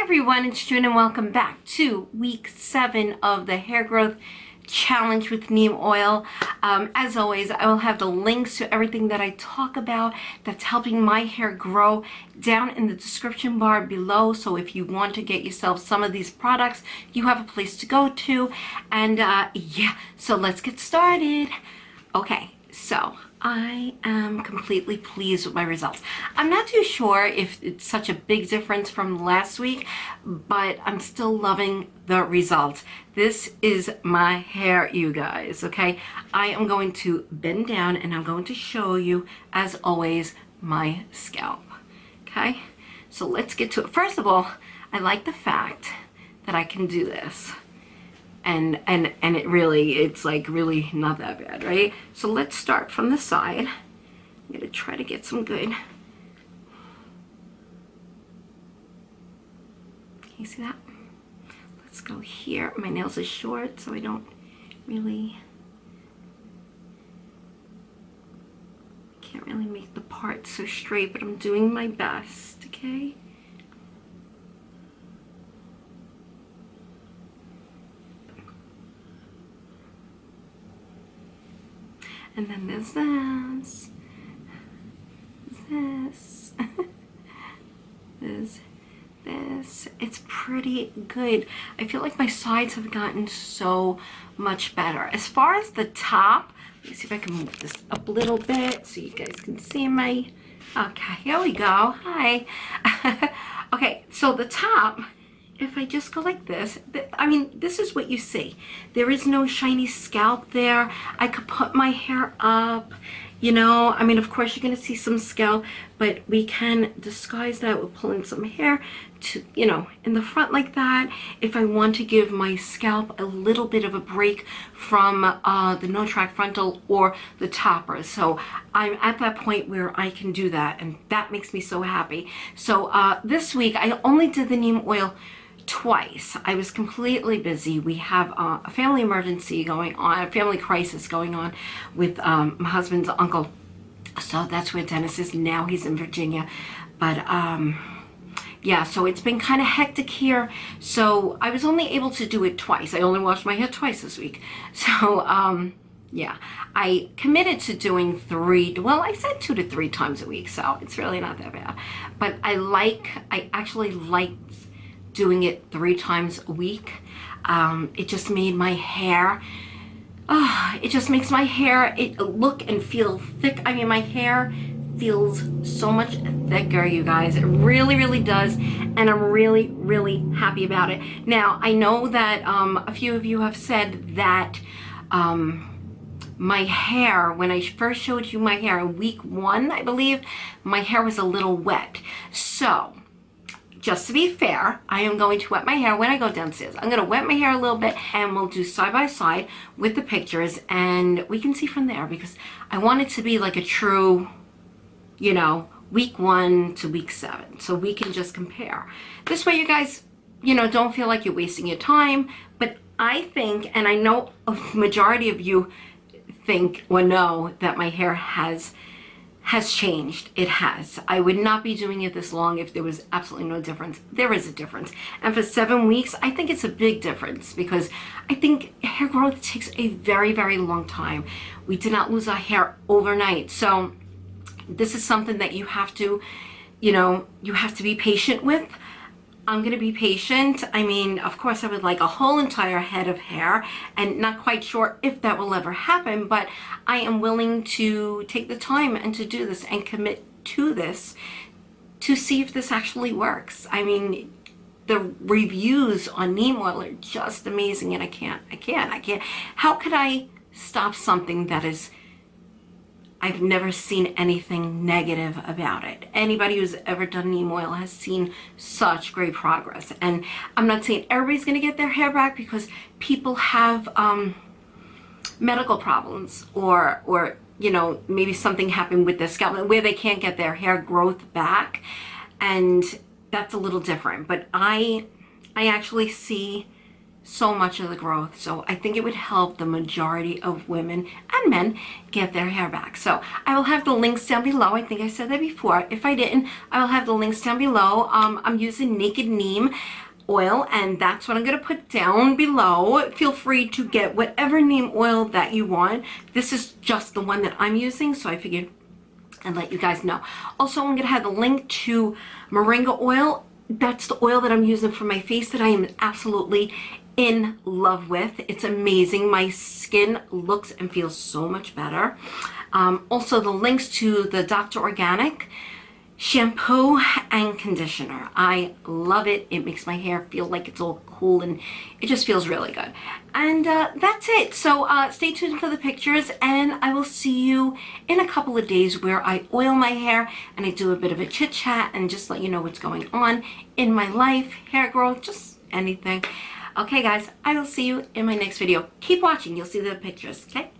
everyone, it's June and welcome back to week 7 of the hair growth challenge with neem oil. As always, I will have the links to everything that I talk about that's helping my hair grow down in the description bar below. So if you want to get yourself some of these products, you have a place to go to. And yeah, so let's get started. Okay, so I am completely pleased with my results. I'm not too sure if it's such a big difference from last week, but I'm still loving the results. This is my hair, you guys, okay? I am going to bend down and I'm going to show you, as always, my scalp, okay? So let's get to it. First of all, I like the fact that I can do this. And it's like really not that bad, right? So let's start from the side. I'm gonna try to get some good. Can you see that? Let's go here. My nails are short, so I don't really, can't really make the part so straight, but I'm doing my best, okay? And then there's this, there's this. It's pretty good. I feel like my sides have gotten so much better. As far as the top, let me see if I can move this up a little bit so you guys can see my, okay, here we go. Hi. Okay, so the top, if I just go like this, I mean, this is what you see. There is no shiny scalp there. I could put my hair up, you know. I mean, of course, you're going to see some scalp, but we can disguise that with pulling some hair to, you know, in the front like that. If I want to give my scalp a little bit of a break from the no-track frontal or the topper. So I'm at that point where I can do that, and that makes me so happy. So this week, I only did the neem oil twice. I was completely busy. We have a family emergency going on, a family crisis going on with my husband's uncle. So that's where Dennis is now. He's in Virginia. But yeah, so it's been kind of hectic here. So I was only able to do it twice. I only washed my hair twice this week. So yeah, I committed to doing 3, well, I said 2 to 3 times a week. So it's really not that bad. But I actually like doing it 3 times a week. It just made my hair, it just makes my hair look and feel thick. I mean, my hair feels so much thicker, you guys. It really, really does. And I'm really, really happy about it. Now, I know that a few of you have said that my hair, when I first showed you my hair in week 1, I believe, my hair was a little wet. So just to be fair, I am going to wet my hair when I go downstairs. I'm going to wet my hair a little bit and we'll do side by side with the pictures and we can see from there, because I want it to be like a true, you know, week 1 to week 7. So we can just compare. This way you guys, you know, don't feel like you're wasting your time. But I think, and I know a majority of you think or know, that my hair has changed. It has. I would not be doing it this long if there was absolutely no difference. There is a difference. And for 7 weeks, I think it's a big difference, because I think hair growth takes a very, very long time. We did not lose our hair overnight. So this is something that you have to, you know, you have to be patient with. I'm going to be patient. I mean, of course, I would like a whole entire head of hair, and not quite sure if that will ever happen, but I am willing to take the time and to do this and commit to this to see if this actually works. I mean, the reviews on neem oil are just amazing, and I can't. How could I stop something that is, I've never seen anything negative about it. Anybody who's ever done neem oil has seen such great progress. And I'm not saying everybody's going to get their hair back, because people have medical problems or you know, maybe something happened with their scalp where they can't get their hair growth back, and that's a little different. But I actually see so much of the growth. So I think it would help the majority of women and men get their hair back. So I will have the links down below. I think I said that before. If I didn't, I will have the links down below. I'm using Naked Neem oil, and that's what I'm going to put down below. Feel free to get whatever neem oil that you want. This is just the one that I'm using, so I figured I'd let you guys know. Also, I'm going to have the link to moringa oil. That's the oil that I'm using for my face that I am absolutely in love with. It's amazing. My skin looks and feels so much better. Also, the links to the Dr. Organic shampoo and conditioner. I love it. It makes my hair feel like it's all cool, and it just feels really good. And that's it. So stay tuned for the pictures, and I will see you in a couple of days where I oil my hair and I do a bit of a chit chat and just let you know what's going on in my life, hair growth, just anything. Okay guys, I will see you in my next video. Keep watching, you'll see the pictures, okay?